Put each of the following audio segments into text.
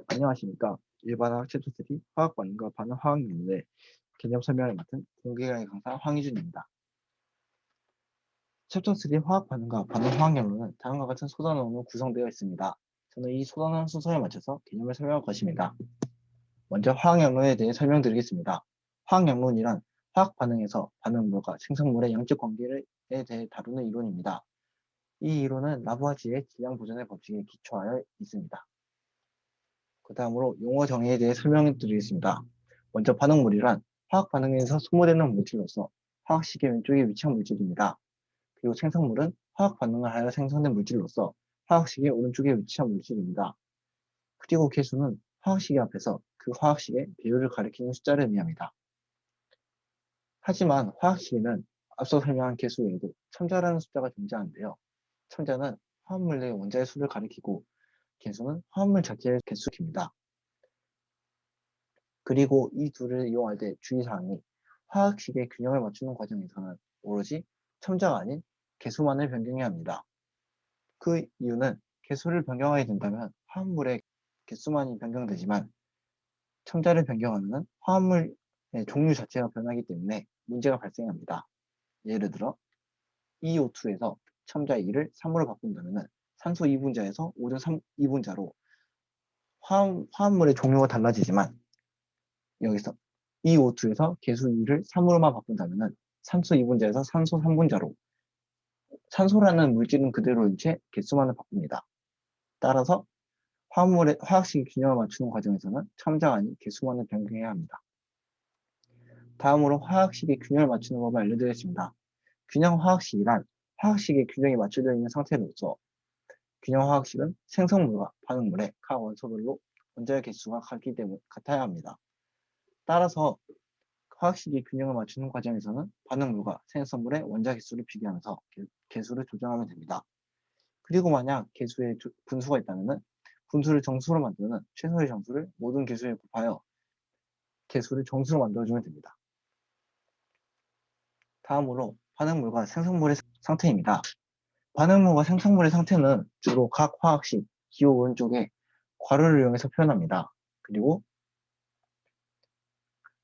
안녕하십니까. 일반화학 챕터 3 화학 반응과 반응 화학 연료의 개념 설명을 맡은 공개강의 강사 황희준입니다. 챕터 3 화학 반응과 반응 화학 연료는 다음과 같은 소단원으로 구성되어 있습니다. 저는 이 소단원 순서에 맞춰서 개념을 설명할 것입니다. 먼저 화학 연료에 대해 설명드리겠습니다. 화학 연료이란 화학 반응에서 반응물과 생성물의 양적 관계에 대해 다루는 이론입니다. 이 이론은 라부아지의 질량 보존의 법칙에 기초하여 있습니다. 그 다음으로 용어 정의에 대해 설명해 드리겠습니다. 먼저 반응물이란 화학 반응에서 소모되는 물질로서 화학식의 왼쪽에 위치한 물질입니다. 그리고 생성물은 화학 반응을 하여 생성된 물질로서 화학식의 오른쪽에 위치한 물질입니다. 그리고 개수는 화학식의 앞에서 그 화학식의 배율을 가리키는 숫자를 의미합니다. 하지만 화학식에는 앞서 설명한 개수 외에도 첨자라는 숫자가 존재하는데요. 첨자는 화합물 내 원자의 수를 가리키고 개수는 화합물 자체의 개수입니다. 그리고 이 둘을 이용할 때 주의사항이 화학식의 균형을 맞추는 과정에서는 오로지 첨자가 아닌 개수만을 변경해야 합니다. 그 이유는 개수를 변경하게 된다면 화합물의 개수만이 변경되지만 첨자를 변경하면 화합물의 종류 자체가 변하기 때문에 문제가 발생합니다. 예를 들어 EO2에서 첨자 2를 3으로 바꾼다면 산소 2분자에서 오존 2분자로 화합물의 종류가 달라지지만 여기서 EO2에서 개수 2를 3으로만 바꾼다면 산소 2분자에서 산소 3분자로 산소라는 물질은 그대로인 채 개수만을 바꿉니다. 따라서 화합물의 화학식 균형을 맞추는 과정에서는 첨자가 아닌 개수만을 변경해야 합니다. 다음으로 화학식의 균형을 맞추는 법을 알려드리겠습니다. 균형 화학식이란 화학식의 균형이 맞춰져 있는 상태로서 균형 화학식은 생성물과 반응물의 각 원소별로 원자의 개수가 같아야 합니다. 따라서 화학식의 균형을 맞추는 과정에서는 반응물과 생성물의 원자 개수를 비교하면서 개수를 조정하면 됩니다. 그리고 만약 개수에 분수가 있다면 분수를 정수로 만드는 최소의 정수를 모든 개수에 곱하여 개수를 정수로 만들어주면 됩니다. 다음으로 반응물과 생성물의 상태입니다. 반응물과 생성물의 상태는 주로 각 화학식 기호 오른쪽에 괄호를 이용해서 표현합니다. 그리고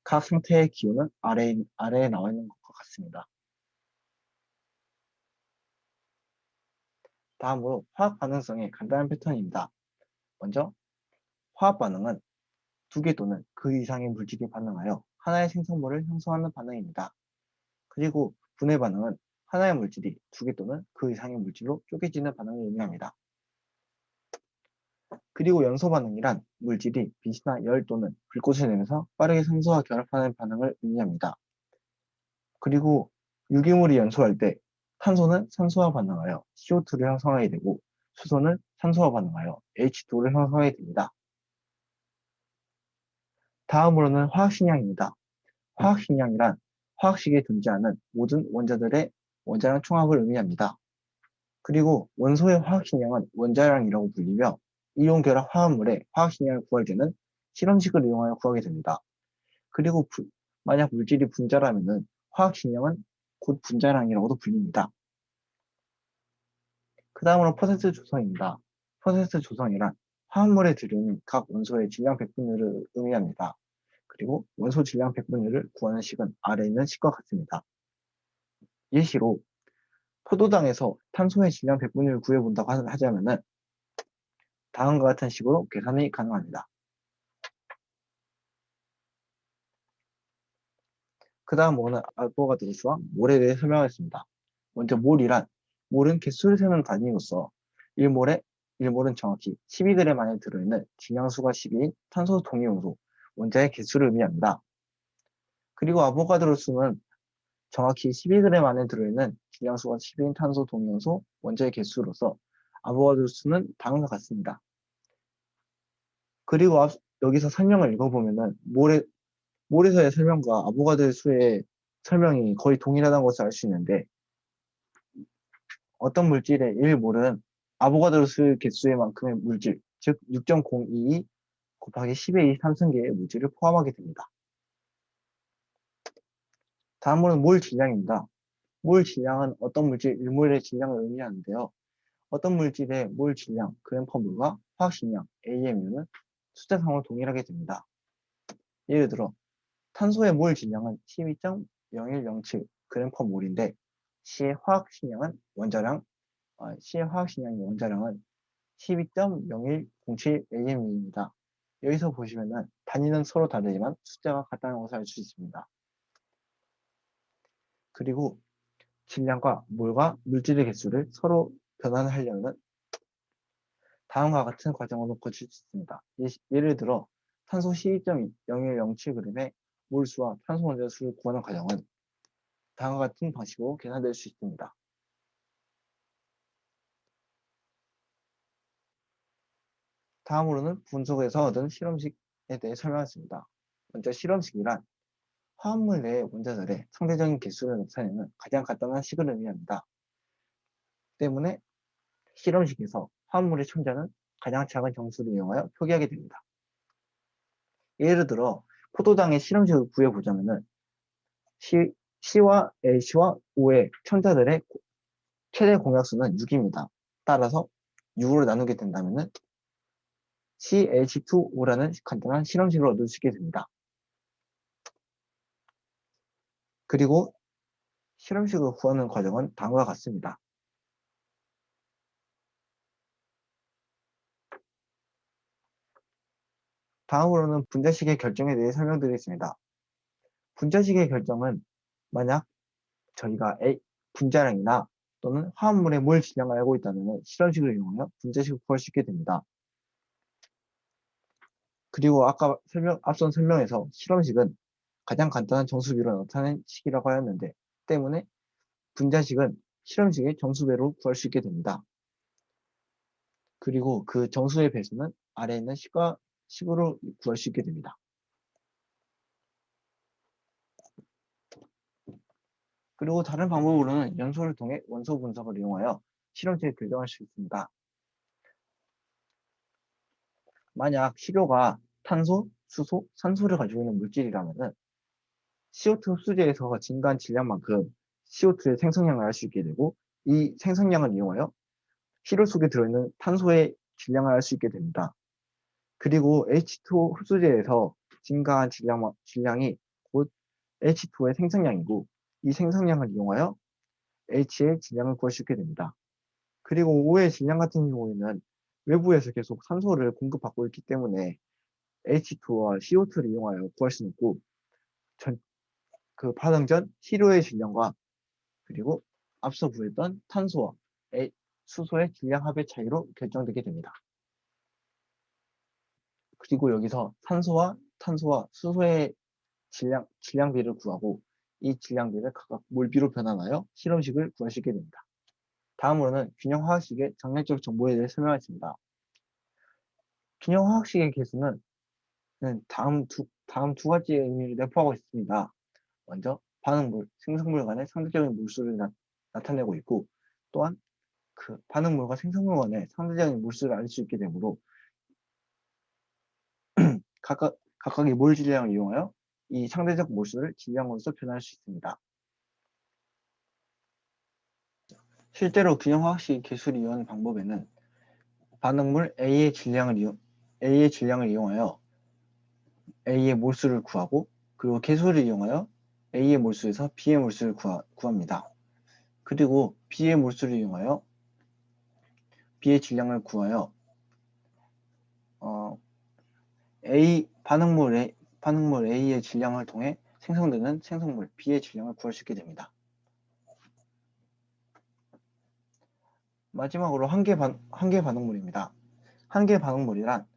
각 상태의 기호는 아래에 나와 있는 것과 같습니다. 다음으로 화학 반응성의 간단한 패턴입니다. 먼저 화학 반응은 두 개 또는 그 이상의 물질이 반응하여 하나의 생성물을 형성하는 반응입니다. 그리고 분해 반응은 하나의 물질이 두 개 또는 그 이상의 물질로 쪼개지는 반응을 의미합니다. 그리고 연소 반응이란 물질이 빛이나 열 또는 불꽃을 내면서 빠르게 산소와 결합하는 반응을 의미합니다. 그리고 유기물이 연소할 때 탄소는 산소와 반응하여 CO2를 형성하게 되고 수소는 산소와 반응하여 H2를 형성하게 됩니다. 다음으로는 화학식량입니다. 화학식량이란 화학식에 존재하는 모든 원자들의 원자량 총합을 의미합니다. 그리고 원소의 화학식량은 원자량이라고 불리며 이온 결합 화합물의 화학식량을 구할 때는 실험식을 이용하여 구하게 됩니다. 그리고 만약 물질이 분자라면 화학식량은 곧 분자량이라고도 불립니다. 그 다음으로 퍼센트 조성입니다. 퍼센트 조성이란 화합물에 들어있는 각 원소의 질량 백분율을 의미합니다. 그리고 원소 질량 백분율을 구하는 식은 아래에 있는 식과 같습니다. 예시로 포도당에서 탄소의 질량 백분율을 구해본다고 하자면은 다음과 같은 식으로 계산이 가능합니다. 그 다음 뭐는 아보가드로수와 몰에 대해 설명하겠습니다. 먼저 몰은 개수를 세는 단위로서 1몰은 정확히 12g 안에 들어있는 질량수가 12인 탄소 동위원소 원자의 개수를 의미합니다. 그리고 아보가드로수는 정확히 12g 안에 들어있는 질량수가 12인 탄소 동위원소 원자의 개수로서 아보가드로수는 다음과 같습니다. 그리고 여기서 설명을 읽어보면은 몰에서의 설명과 아보가드로 수의 설명이 거의 동일하다는 것을 알 수 있는데 어떤 물질의 1몰은 아보가드로 수 개수의 만큼의 물질, 즉 6.022 곱하기 10의 23승계의 물질을 포함하게 됩니다. 다음으로는 몰 질량입니다. 몰 질량은 어떤 물질 1몰의 질량을 의미하는데요. 어떤 물질의 몰 질량, 그램 퍼 몰과 화학식량, AMU는 숫자상으로 동일하게 됩니다. 예를 들어 탄소의 몰 질량은 12.0107g/몰인데 C의 화학식량이 원자량은 12.0107 AM입니다. 여기서 보시면은 단위는 서로 다르지만 숫자가 같다는 것을 알 수 있습니다. 그리고 질량과 몰과 물질의 개수를 서로 변환하려면 다음과 같은 과정으로 거칠 수 있습니다. 예를 들어 탄소 12.0107g의 몰수와 탄소 원자 수를 구하는 과정은 다음과 같은 방식으로 계산될 수 있습니다. 다음으로는 분석에서 얻은 실험식에 대해 설명하겠습니다. 먼저 실험식이란 화합물 내의 원자들의 상대적인 개수를 나타내는 가장 간단한 식을 의미합니다. 때문에 실험식에서 화합물의 첨자는 가장 작은 정수를 이용하여 표기하게 됩니다. 예를 들어 포도당의 실험식을 구해보자면 C와 H와 O의 첨자들의 최대 공약수는 6입니다. 따라서 6으로 나누게 된다면 CH2O라는 간단한 실험식을 얻을 수 있게 됩니다. 그리고 실험식을 구하는 과정은 다음과 같습니다. 다음으로는 분자식의 결정에 대해 설명드리겠습니다. 분자식의 결정은 만약 저희가 분자량이나 또는 화합물의 몰 질량을 알고 있다면 실험식을 이용하여 분자식을 구할 수 있게 됩니다. 그리고 앞선 설명에서 실험식은 가장 간단한 정수비로 나타낸 식이라고 하였는데 때문에 분자식은 실험식의 정수배로 구할 수 있게 됩니다. 그리고 그 정수의 배수는 아래에 있는 식으로 구할 수 있게 됩니다. 그리고 다른 방법으로는 연소를 통해 원소 분석을 이용하여 실험식을 결정할 수 있습니다. 만약 식료가 탄소, 수소, 산소를 가지고 있는 물질이라면 CO2 흡수제에서 증가한 질량만큼 CO2의 생성량을 알 수 있게 되고 이 생성량을 이용하여 식료 속에 들어있는 탄소의 질량을 알 수 있게 됩니다. 그리고 H2O 흡수제에서 증가한 질량이 곧 H2오의 생성량이고 이 생성량을 이용하여 H의 질량을 구할 수 있게 됩니다. 그리고 O의 질량 같은 경우에는 외부에서 계속 산소를 공급받고 있기 때문에 H2와 CO2를 이용하여 구할 수는 없고 그 반응 전 시료의 질량과 그리고 앞서 구했던 탄소와 수소의 질량 합의 차이로 결정되게 됩니다. 그리고 여기서 탄소와 수소의 질량비를 구하고 이 질량비를 각각 몰비로 변환하여 실험식을 구할 수 있게 됩니다. 다음으로는 균형화학식의 장량적 정보에 대해 설명하겠습니다. 균형화학식의 개수는 다음 두 가지의 의미를 내포하고 있습니다. 먼저 반응물, 생성물 간의 상대적인 몰수를 나타내고 있고 또한 그 반응물과 생성물 간의 상대적인 몰수를 알 수 있게 되므로 각각의 몰 질량을 이용하여 이 상대적 몰수를 질량으로서 표현할 수 있습니다. 실제로 균형화학식 기술을 이용하는 방법에는 반응물 A의 질량을 이용하여 A의 몰수를 구하고 그리고 개수를 이용하여 A의 몰수에서 B의 몰수를 구합니다. 그리고 B의 몰수를 이용하여 B의 질량을 구하여 반응물 A의 질량을 통해 생성되는 생성물 B의 질량을 구할 수 있게 됩니다. 마지막으로 한계 반응물입니다. 한계 반응물이란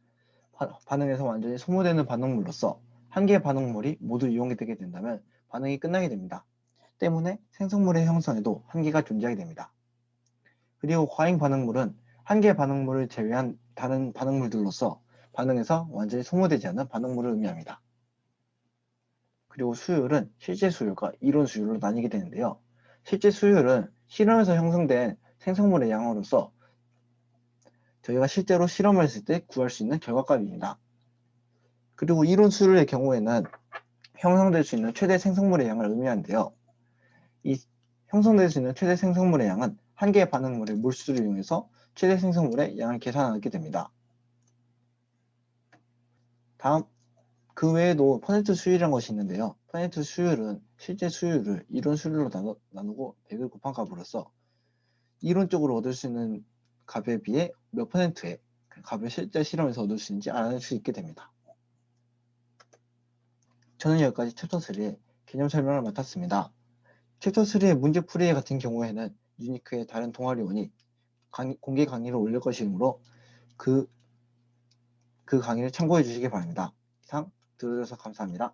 반응에서 완전히 소모되는 반응물로서 한계 반응물이 모두 이용되게 된다면 반응이 끝나게 됩니다. 때문에 생성물의 형성에도 한계가 존재하게 됩니다. 그리고 과잉 반응물은 한계 반응물을 제외한 다른 반응물들로서 반응에서 완전히 소모되지 않는 반응물을 의미합니다. 그리고 수율은 실제 수율과 이론 수율로 나뉘게 되는데요. 실제 수율은 실험에서 형성된 생성물의 양으로서 저희가 실제로 실험을 했을 때 구할 수 있는 결과값입니다. 그리고 이론 수율의 경우에는 형성될 수 있는 최대 생성물의 양을 의미하는데요. 이 형성될 수 있는 최대 생성물의 양은 한 개의 반응물의 몰수를 이용해서 최대 생성물의 양을 계산하게 됩니다. 다음, 그 외에도 퍼센트 수율이라는 것이 있는데요. 퍼센트 수율은 실제 수율을 이론 수율로 나누고 100을 곱한 값으로서 이론적으로 얻을 수 있는 값에 비해 몇 퍼센트의 값을 실제 실험에서 얻을 수 있는지 알아낼 수 있게 됩니다. 저는 여기까지 챕터 3의 개념 설명을 맡았습니다. 챕터 3의 문제풀이 같은 경우에는 유니크의 다른 동아리원이 공개 강의를 올릴 것이므로 그 강의를 참고해 주시기 바랍니다. 이상 들어주셔서 감사합니다.